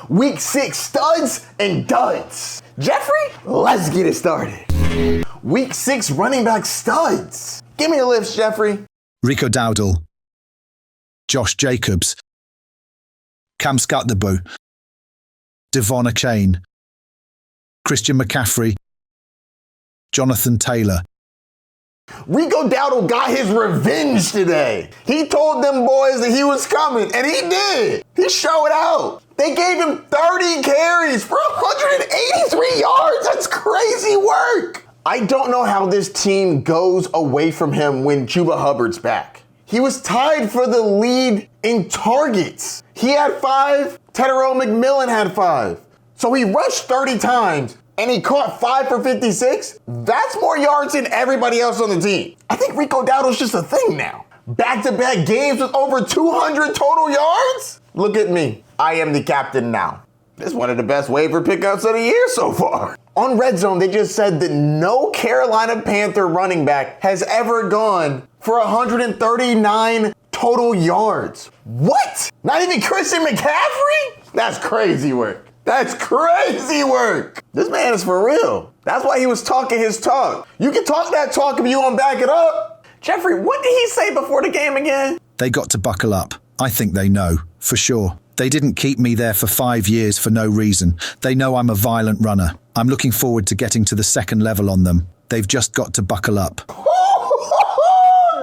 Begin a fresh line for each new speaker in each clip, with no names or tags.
Week 6 studs and duds. Jeffrey, let's get it started. Week 6 running back studs. Give me a list, Jeffrey.
Rico Dowdle, Josh Jacobs, Cam Scatterbo, Devon Achane, Christian McCaffrey, Jonathan Taylor.
Rico Dowdle got his revenge today. He told them boys that he was coming, and he did. He showed out. They gave him 30 carries for 183 yards. That's crazy work. I don't know how this team goes away from him when Chuba Hubbard's back. He was tied for the lead in targets. He had 5, Tedero McMillan had 5. So he rushed 30 times and he caught 5 for 56. That's more yards than everybody else on the team. I think Rico Dowdle's just a thing now. Back-to-back games with over 200 total yards? Look at me. I am the captain now. This is one of the best waiver pickups of the year so far. On Red Zone, they just said that no Carolina Panther running back has ever gone for 139 total yards. What? Not even Christian McCaffrey? That's crazy work. That's crazy work. This man is for real. That's why he was talking his talk. You can talk that talk if you want to back it up. Jeffrey, what did he say before the game again?
They got to buckle up. I think they know, for sure. They didn't keep me there for 5 years for no reason. They know I'm a violent runner. I'm looking forward to getting to the second level on them. They've just got to buckle up.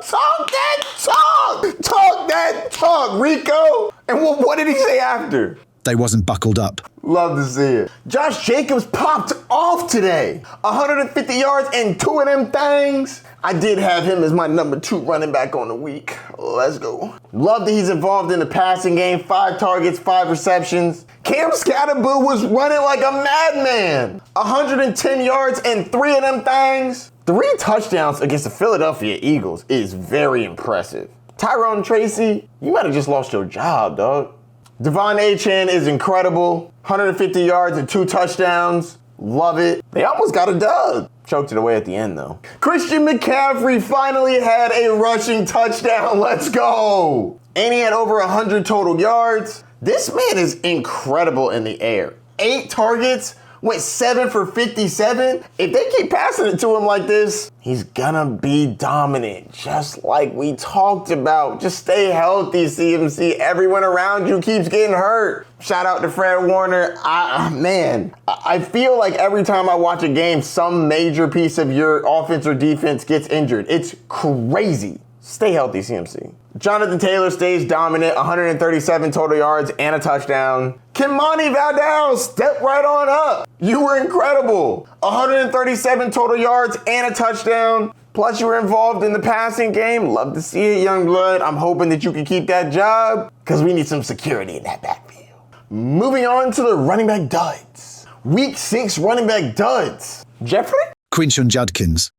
Talk that talk! Talk that talk, Rico! And what did he say after?
They wasn't buckled up.
Love to see it. Josh Jacobs popped off today. 150 yards and 2 of them things. I did have him as my number 2 running back on the week. Let's go. Love that he's involved in the passing game. 5 targets, 5 receptions. Cam Scatterbo was running like a madman. 110 yards and 3 of them things. 3 touchdowns against the Philadelphia Eagles is very impressive. Tyrone Tracy, you might have just lost your job, dog. Devon Achane is incredible. 150 yards and 2 touchdowns. Love it. They almost got a dub. Choked it away at the end, though. Christian McCaffrey finally had a rushing touchdown. Let's go. And he had over 100 total yards. This man is incredible in the air. 8 targets, went 7 for 57. If they keep passing it to him like this, he's gonna be dominant, just like we talked about. Just stay healthy, CMC. Everyone around you keeps getting hurt. Shout out to Fred Warner. I feel like every time I watch a game, some major piece of your offense or defense gets injured. It's crazy. Stay healthy, CMC. Jonathan Taylor stays dominant, 137 total yards and a touchdown. Kimani Valdez, step right on up. You were incredible. 137 total yards and a touchdown. Plus you were involved in the passing game. Love to see it, young blood. I'm hoping that you can keep that job because we need some security in that backfield. Moving on to the running back duds. Week 6 running back duds. Jeffrey?
Quinshon Judkins,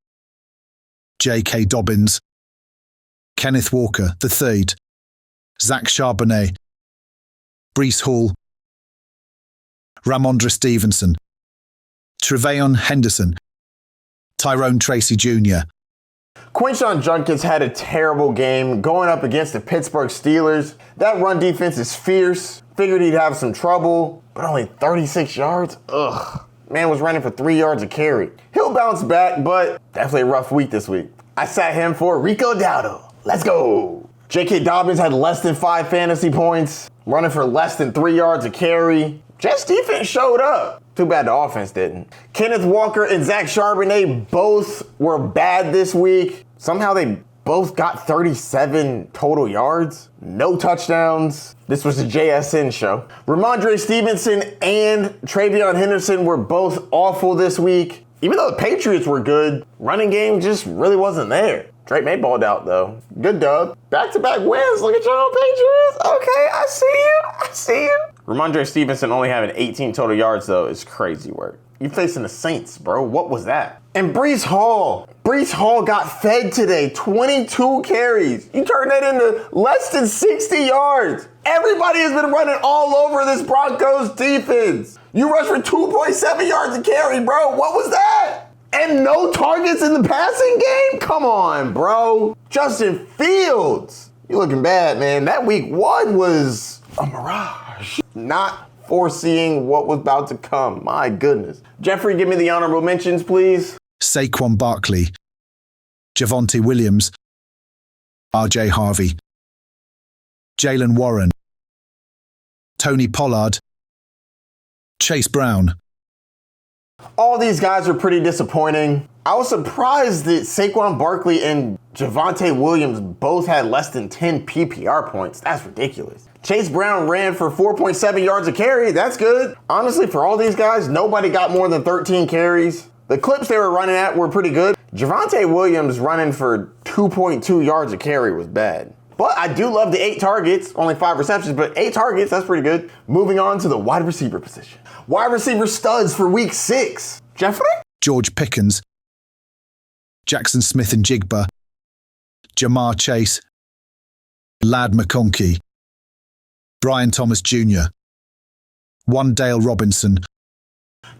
J.K. Dobbins, Kenneth Walker III, Zach Charbonnet, Breece Hall, Ramondre Stevenson, Treveon Henderson, Tyrone Tracy Jr.
Quinshon Judkins had a terrible game going up against the Pittsburgh Steelers. That run defense is fierce. Figured he'd have some trouble, but only 36 yards? Ugh. Man was running for 3 yards a carry. He'll bounce back, but definitely a rough week this week. I sat him for Rico Dowdle. Let's go. J.K. Dobbins had less than 5 fantasy points, running for less than 3 yards a carry. Jets defense showed up. Too bad the offense didn't. Kenneth Walker and Zach Charbonnet both were bad this week. Somehow they both got 37 total yards. No touchdowns. This was the JSN show. Ramondre Stevenson and Treveon Henderson were both awful this week. Even though the Patriots were good, running game just really wasn't there. Drake May balled out, though. Good dub. Back-to-back wins. Look at y'all, Patriots. Okay, I see you. Ramondre Stevenson only having 18 total yards, though, is crazy work. You facing the Saints, bro. What was that? And Breece Hall. Breece Hall got fed today. 22 carries. You turned that into less than 60 yards. Everybody has been running all over this Broncos defense. You rushed for 2.7 yards a carry, bro. What was that? And no targets in the passing game? Come on, bro. Justin Fields. You looking bad, man. That week 1 was a mirage. Not foreseeing what was about to come. My goodness. Jeffrey, give me the honorable mentions, please.
Saquon Barkley, Javonte Williams, RJ Harvey, Jalen Warren, Tony Pollard, Chase Brown.
All these guys are pretty disappointing. I was surprised that Saquon Barkley and Javonte Williams both had less than 10 PPR points. That's ridiculous. Chase Brown ran for 4.7 yards a carry. That's good. Honestly, for all these guys, nobody got more than 13 carries. The clips they were running at were pretty good. Javonte Williams running for 2.2 yards a carry was bad. But I do love the 8 targets, only 5 receptions, but 8 targets, that's pretty good. Moving on to the wide receiver position. Wide receiver studs for week 6. Jeffrey?
George Pickens, Jackson Smith-Njigba, Jamar Chase, Lad McConkey, Brian Thomas Jr., Wandale Robinson.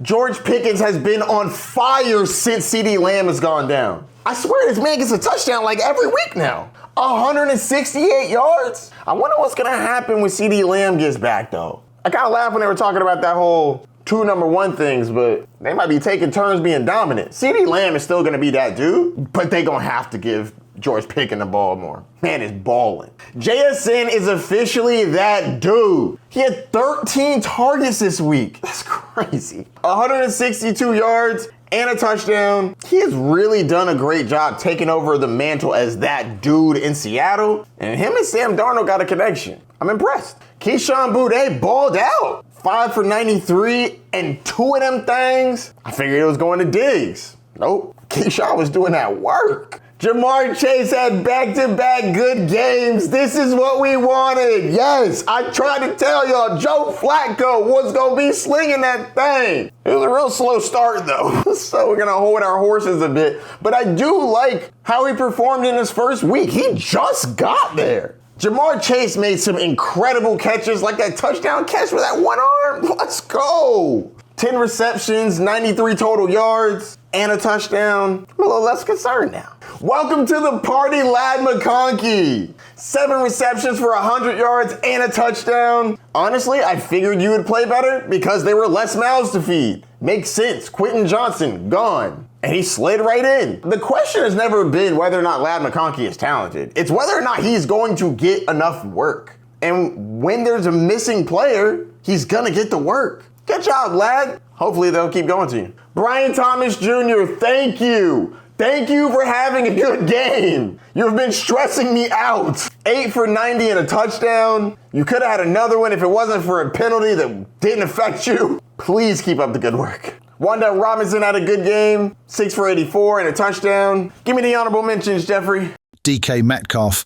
George Pickens has been on fire since CeeDee Lamb has gone down. I swear this man gets a touchdown like every week now. 168 yards? I wonder what's going to happen when CeeDee Lamb gets back, though. I kind of laughed when they were talking about that whole 2 number 1 things, but they might be taking turns being dominant. CeeDee Lamb is still going to be that dude, but they going to have to give George Pickens the ball more. Man is balling. JSN is officially that dude. He had 13 targets this week. That's crazy. 162 yards and a touchdown. He has really done a great job taking over the mantle as that dude in Seattle. And him and Sam Darnold got a connection. I'm impressed. Keyshawn Boutte balled out. 5 for 93 and 2 of them things. I figured it was going to Diggs. Nope. Keyshawn was doing that work. Jamar Chase had back-to-back good games. This is what we wanted. Yes, I tried to tell y'all Joe Flacco was going to be slinging that thing. It was a real slow start, though, so we're going to hold our horses a bit. But I do like how he performed in his first week. He just got there. Jamar Chase made some incredible catches, like that touchdown catch with that one arm. Let's go. 10 receptions, 93 total yards, and a touchdown. I'm a little less concerned now. Welcome to the party, Lad McConkey. 7 receptions for 100 yards and a touchdown. Honestly, I figured you would play better because there were less mouths to feed. Makes sense. Quentin Johnson, gone. And he slid right in. The question has never been whether or not Lad McConkey is talented. It's whether or not he's going to get enough work. And when there's a missing player, he's gonna get the work. Good job, Lad. Hopefully they'll keep going to you. Brian Thomas Jr., thank you. Thank you for having a good game. You've been stressing me out. 8 for 90 and a touchdown. You could have had another one if it wasn't for a penalty that didn't affect you. Please keep up the good work. Wandale Robinson had a good game. 6 for 84 and a touchdown. Give me the honorable mentions, Jeffrey.
DK Metcalf,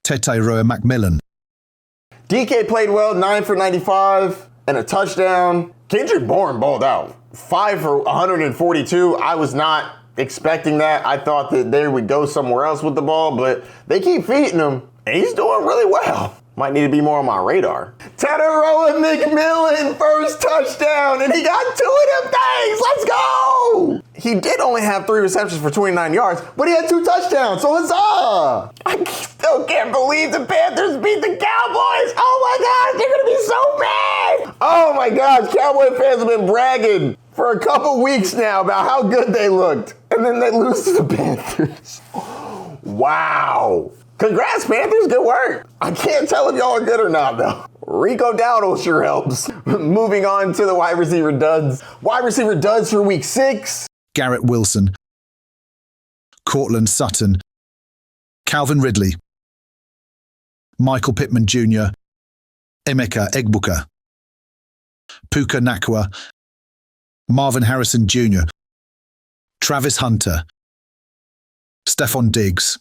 Tete Roa McMillan.
DK played well, 9 for 95 and a touchdown. Kendrick Bourne balled out. 5 for 142. I was not expecting that. I thought that they would go somewhere else with the ball, but they keep feeding him, and he's doing really well. Might need to be more on my radar. Roa McMillan, first touchdown, and he got 2 of them things. Let's go! He did only have 3 receptions for 29 yards, but he had 2 touchdowns, so huzzah! I still can't believe the Panthers beat the Cowboys. Oh my gosh, they're gonna be so mad! Oh my gosh, Cowboy fans have been bragging for a couple weeks now about how good they looked, and then they lose to the Panthers. Wow. Congrats, Panthers. Good work. I can't tell if y'all are good or not, though. Rico Dowdle sure helps. Moving on to the wide receiver duds. Wide receiver duds for week 6.
Garrett Wilson, Cortland Sutton, Calvin Ridley, Michael Pittman Jr., Emeka Egbuka, Puka Nakua, Marvin Harrison Jr., Travis Hunter, Stephon Diggs.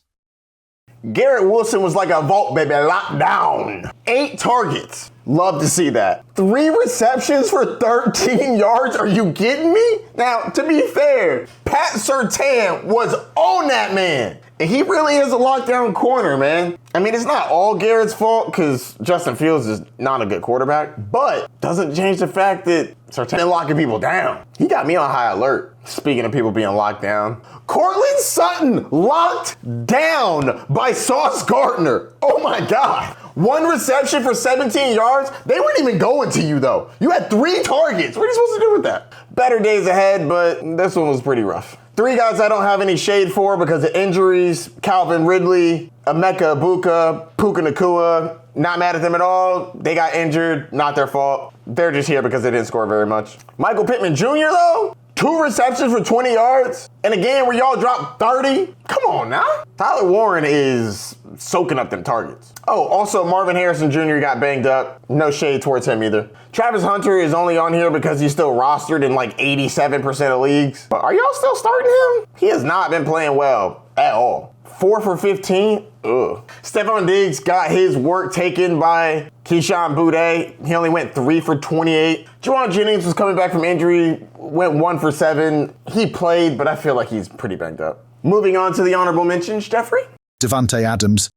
Garrett Wilson was like a vault baby, locked down. 8 targets. Love to see that. 3 receptions for 13 yards. Are you kidding me? Now, to be fair, Pat Surtain was on that man. And he really is a lockdown corner, man. I mean, it's not all Garrett's fault because Justin Fields is not a good quarterback, but doesn't change the fact that Surtain locking people down. He got me on high alert. Speaking of people being locked down, Cortland Sutton locked down by Sauce Gardner. Oh my God. 1 reception for 17 yards? They weren't even going to you, though. You had 3 targets. What are you supposed to do with that? Better days ahead, but this one was pretty rough. 3 guys I don't have any shade for because of injuries. Calvin Ridley, Emeka Egbuka, Puka Nacua. Not mad at them at all. They got injured. Not their fault. They're just here because they didn't score very much. Michael Pittman Jr., though? 2 receptions for 20 yards? And a game where y'all dropped 30? Come on now. Tyler Warren is soaking up them targets. Oh, also Marvin Harrison Jr. got banged up. No shade towards him either. Travis Hunter is only on here because he's still rostered in like 87% of leagues. But are y'all still starting him? He has not been playing well at all. 4 for 15? Ugh. Stephon Diggs got his work taken by Keyshawn Boutte. He only went 3 for 28. Juwan Jennings was coming back from injury, went 1 for 7. He played, but I feel like he's pretty banged up. Moving on to the honorable mentions, Jeffrey.
Devontae Adams,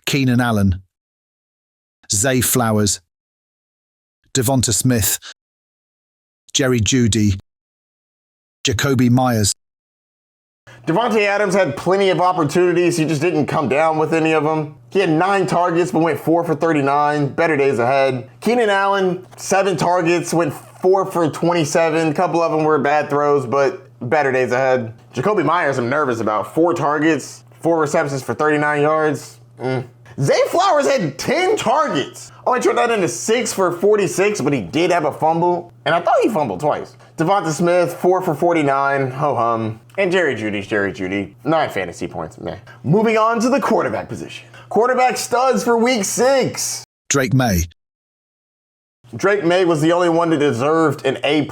Keenan Allen, Zay Flowers, Devonta Smith, Jerry Jeudy, Jacoby Myers.
Davante Adams had plenty of opportunities. He just didn't come down with any of them. He had 9 targets, but went 4 for 39. Better days ahead. Keenan Allen, 7 targets, went 4 for 27. A couple of them were bad throws, but better days ahead. Jacoby Myers, I'm nervous about. 4 targets, 4 receptions for 39 yards. Zay Flowers had 10 targets. Only turned that into 6 for 46, but he did have a fumble. And I thought he fumbled twice. Devonta Smith, 4 for 49. Ho-hum. And Jerry Jeudy's Jerry Jeudy. 9 fantasy points. Meh. Moving on to the quarterback position. Quarterback studs for week 6.
Drake May.
Drake May was the only one that deserved an A+.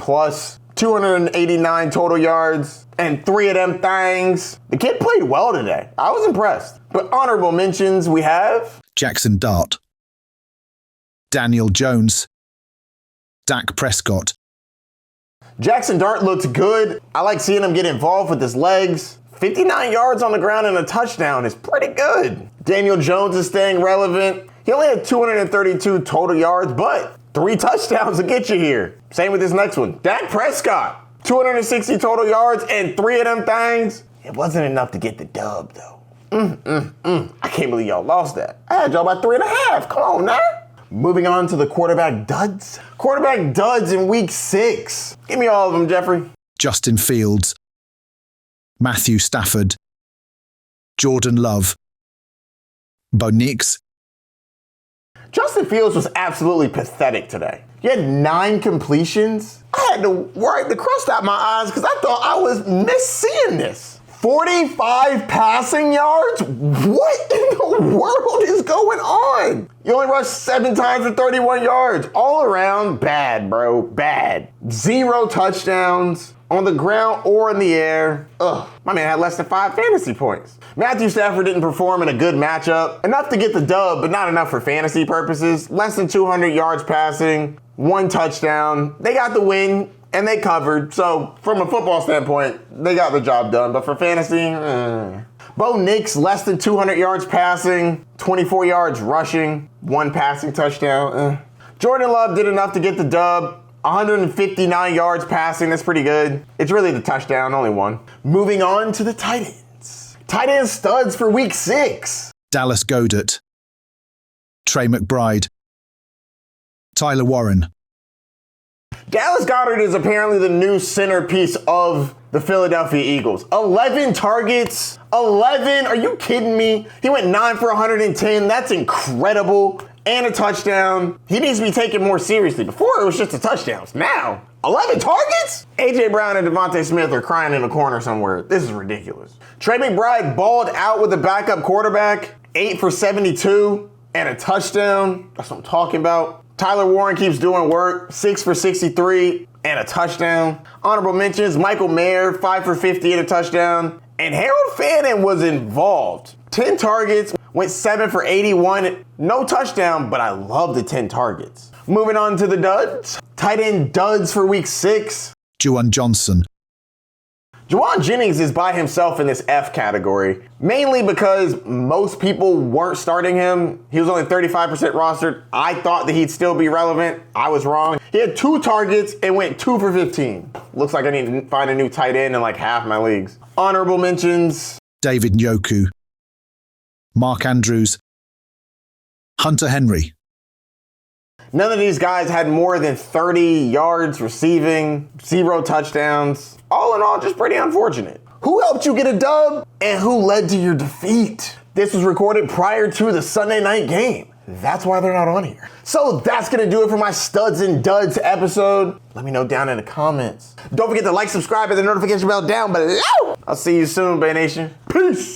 289 total yards and 3 of them things. The kid played well today. I was impressed. But honorable mentions we have
Jackson Dart, Daniel Jones, Dak Prescott.
Jackson Dart looked good. I like seeing him get involved with his legs. 59 yards on the ground and a touchdown is pretty good. Daniel Jones is staying relevant. He only had 232 total yards, but 3 touchdowns to get you here. Same with this next one. Dak Prescott, 260 total yards and 3 of them things. It wasn't enough to get the dub, though. I can't believe y'all lost that. I had y'all by 3.5. Come on now. Moving on to the quarterback duds. Quarterback duds in week 6. Give me all of them, Jeffrey.
Justin Fields, Matthew Stafford, Jordan Love, Bo Nix.
Justin Fields was absolutely pathetic today. He had 9 completions. I had to wipe the crust out my eyes because I thought I was seeing this. 45 passing yards? What in the world is going on? You only rushed 7 times for 31 yards. All around, bad, bro. Bad. 0 touchdowns on the ground or in the air. Ugh. My man had less than 5 fantasy points. Matthew Stafford didn't perform in a good matchup. Enough to get the dub, but not enough for fantasy purposes. Less than 200 yards passing. 1 touchdown. They got the win. And they covered, so from a football standpoint, they got the job done. But for fantasy, Bo Nix, less than 200 yards passing, 24 yards rushing, 1 passing touchdown. Jordan Love did enough to get the dub, 159 yards passing, that's pretty good. It's really the touchdown, only 1. Moving on to the tight ends. Tight end studs for week 6.
Dallas Goedert, Trey McBride, Tyler Warren.
Dallas Goedert is apparently the new centerpiece of the Philadelphia Eagles. 11 targets. 11? Are you kidding me? He went 9 for 110. That's incredible. And a touchdown. He needs to be taken more seriously. Before, it was just a touchdown. Now, 11 targets? A.J. Brown and Devonta Smith are crying in a corner somewhere. This is ridiculous. Trey McBride balled out with a backup quarterback. 8 for 72 and a touchdown. That's what I'm talking about. Tyler Warren keeps doing work, 6 for 63 and a touchdown. Honorable mentions, Michael Mayer, 5 for 50 and a touchdown. And Harold Fannin was involved. 10 targets, went 7 for 81. No touchdown, but I love the 10 targets. Moving on to the duds. Tight end duds for week 6.
Juwan Johnson,
Juwan Jennings is by himself in this F category, mainly because most people weren't starting him. He was only 35% rostered. I thought that he'd still be relevant. I was wrong. He had 2 targets and went 2 for 15. Looks like I need to find a new tight end in like half my leagues. Honorable mentions.
David Njoku, Mark Andrews, Hunter Henry.
None of these guys had more than 30 yards receiving, 0 touchdowns. All in all, just pretty unfortunate. Who helped you get a dub and who led to your defeat? This was recorded prior to the Sunday night game. That's why they're not on here. So that's gonna do it for my Studs and Duds episode. Let me know down in the comments. Don't forget to like, subscribe, and the notification bell down below. I'll see you soon, Bay Nation. Peace.